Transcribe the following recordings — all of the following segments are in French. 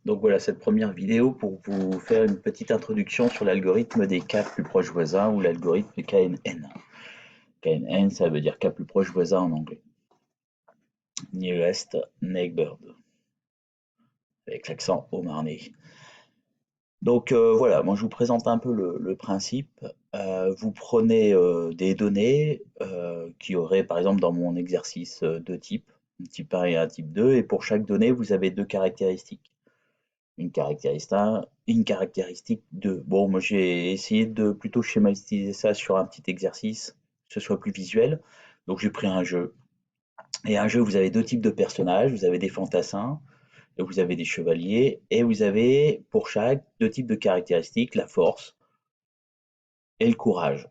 Donc voilà cette première vidéo pour vous faire une petite introduction sur l'algorithme des K plus proches voisins ou l'algorithme KNN. KNN, ça veut dire K plus proche voisin en anglais. Nearest neighbor, avec l'accent haut-marnais. Donc voilà, moi je vous présente un peu le principe. Vous prenez des données qui auraient par exemple dans mon exercice deux types, un type 1 et un type 2, et pour chaque donnée vous avez deux caractéristiques. Une caractéristique de... Bon, moi j'ai essayé de plutôt schématiser ça sur un petit exercice, que ce soit plus visuel. Donc j'ai pris un jeu. Et un jeu, vous avez deux types de personnages. Vous avez des fantassins, et vous avez des chevaliers, et vous avez pour chaque deux types de caractéristiques, la force et le courage.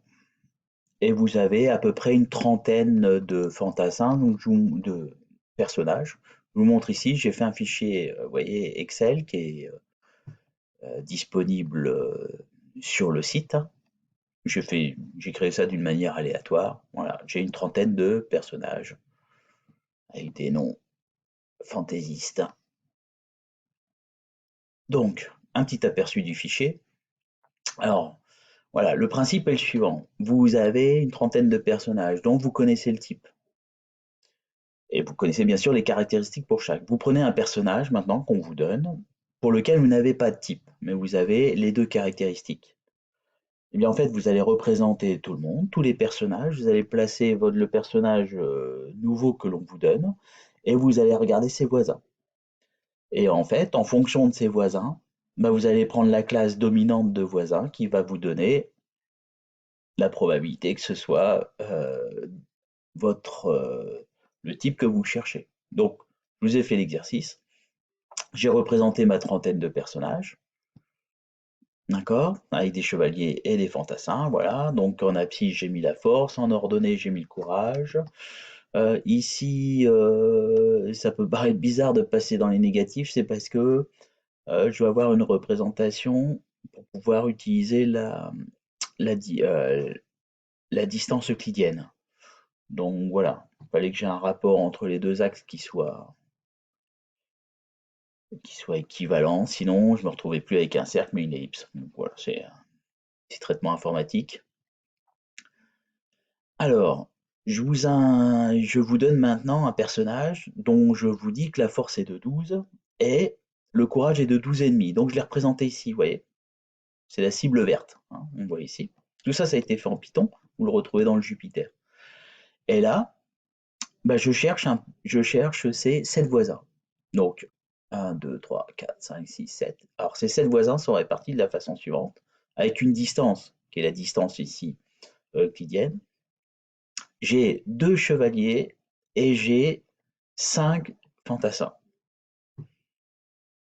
Et vous avez à peu près une trentaine de fantassins, donc de personnages. Je vous montre ici, j'ai fait un fichier, vous voyez, Excel qui est disponible sur le site. J'ai créé ça d'une manière aléatoire. Voilà, j'ai une trentaine de personnages avec des noms fantaisistes. Donc, un petit aperçu du fichier. Alors, voilà, le principe est le suivant. Vous avez une trentaine de personnages dont vous connaissez le type. Et vous connaissez bien sûr les caractéristiques pour chaque. Vous prenez un personnage maintenant qu'on vous donne, pour lequel vous n'avez pas de type, mais vous avez les deux caractéristiques. Eh bien, en fait, vous allez représenter tout le monde, tous les personnages, vous allez placer le personnage nouveau que l'on vous donne, et vous allez regarder ses voisins. Et en fait, en fonction de ses voisins, bah, vous allez prendre la classe dominante de voisin qui va vous donner la probabilité que ce soit le type que vous cherchez. Donc, je vous ai fait l'exercice. J'ai représenté ma trentaine de personnages. D'accord? Avec des chevaliers et des fantassins, voilà. Donc en abscisse, j'ai mis la force, en ordonnée, j'ai mis le courage. Ici, ça peut paraître bizarre de passer dans les négatifs, c'est parce que je vais avoir une représentation pour pouvoir utiliser la, la distance euclidienne. Donc voilà, il fallait que j'ai un rapport entre les deux axes qui soit équivalent, sinon je me retrouvais plus avec un cercle mais une ellipse. Donc voilà, c'est un petit traitement informatique. Alors, je vous donne maintenant un personnage dont je vous dis que la force est de 12 et le courage est de 12,5. Donc je l'ai représenté ici, vous voyez. C'est la cible verte, hein, on voit ici. Tout ça, ça a été fait en Python, vous le retrouvez dans le Jupyter. Et là, bah, je cherche ces 7 voisins. Donc, 1, 2, 3, 4, 5, 6, 7. Alors, ces 7 voisins sont répartis de la façon suivante, avec une distance, qui est la distance ici euclidienne. J'ai 2 chevaliers et j'ai 5 fantassins.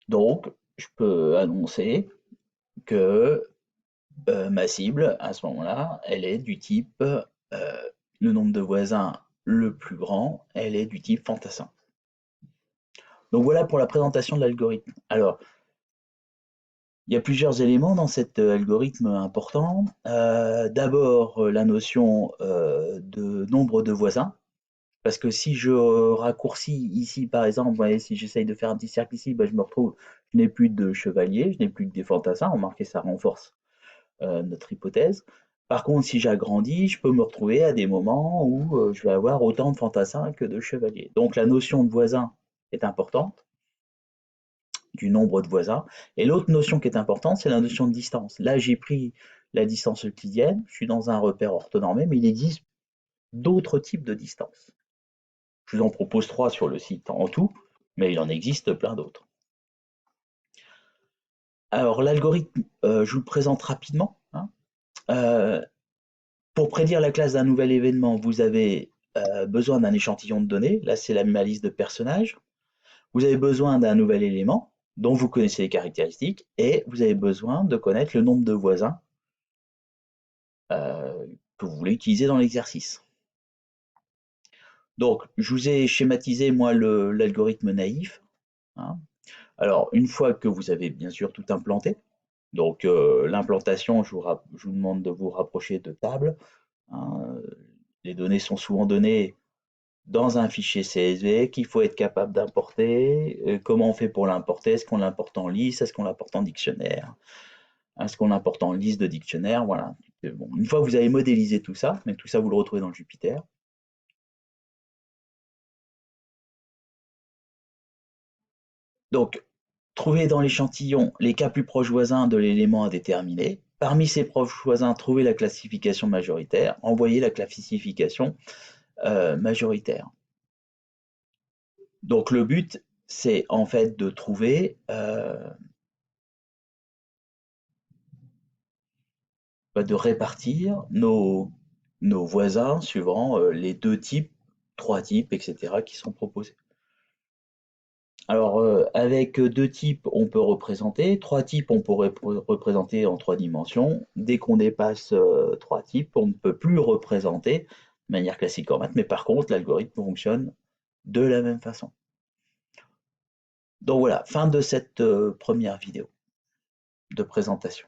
Donc, je peux annoncer que ma cible, à ce moment-là, elle est du type, le nombre de voisins le plus grand, elle est du type fantassin. Donc voilà pour la présentation de l'algorithme. Alors, il y a plusieurs éléments dans cet algorithme important. D'abord, la notion de nombre de voisins. Parce que si je raccourcis ici, par exemple, vous voyez, si j'essaye de faire un petit cercle ici, ben, je me retrouve, je n'ai plus de chevaliers, je n'ai plus que des fantassins. Remarquez, ça renforce notre hypothèse. Par contre, si j'agrandis, je peux me retrouver à des moments où je vais avoir autant de fantassins que de chevaliers. Donc la notion de voisin est importante, du nombre de voisins. Et l'autre notion qui est importante, c'est la notion de distance. Là, j'ai pris la distance euclidienne, je suis dans un repère orthonormé, mais il existe d'autres types de distances. Je vous en propose 3 sur le site en tout, mais il en existe plein d'autres. Alors l'algorithme, je vous le présente rapidement, hein. Pour prédire la classe d'un nouvel événement, vous avez besoin d'un échantillon de données. Là, c'est ma liste de personnages. Vous avez besoin d'un nouvel élément dont vous connaissez les caractéristiques et vous avez besoin de connaître le nombre de voisins que vous voulez utiliser dans l'exercice. Donc, je vous ai schématisé, moi, l'algorithme naïf, hein. Alors, une fois que vous avez bien sûr tout implanté, donc l'implantation, je vous demande de vous rapprocher de table, hein. Les données sont souvent données dans un fichier CSV qu'il faut être capable d'importer. Comment on fait pour l'importer? Est-ce qu'on l'importe en liste? Est-ce qu'on l'importe en dictionnaire? Est-ce qu'on l'importe en liste de dictionnaire? Voilà. Bon, une fois que vous avez modélisé tout ça, mais tout ça vous le retrouvez dans le Jupyter. Donc, trouvez dans l'échantillon les cas plus proches voisins de l'élément à déterminer. Parmi ces proches voisins, trouvez la classification majoritaire. Envoyez la classification majoritaire. Donc le but, c'est en fait de trouver, de répartir nos voisins suivant les deux types, trois types, etc. qui sont proposés. Alors avec deux types, on peut représenter, trois types, on pourrait représenter en trois dimensions. Dès qu'on dépasse trois types, on ne peut plus représenter de manière classique en maths, mais par contre, l'algorithme fonctionne de la même façon. Donc voilà, fin de cette première vidéo de présentation.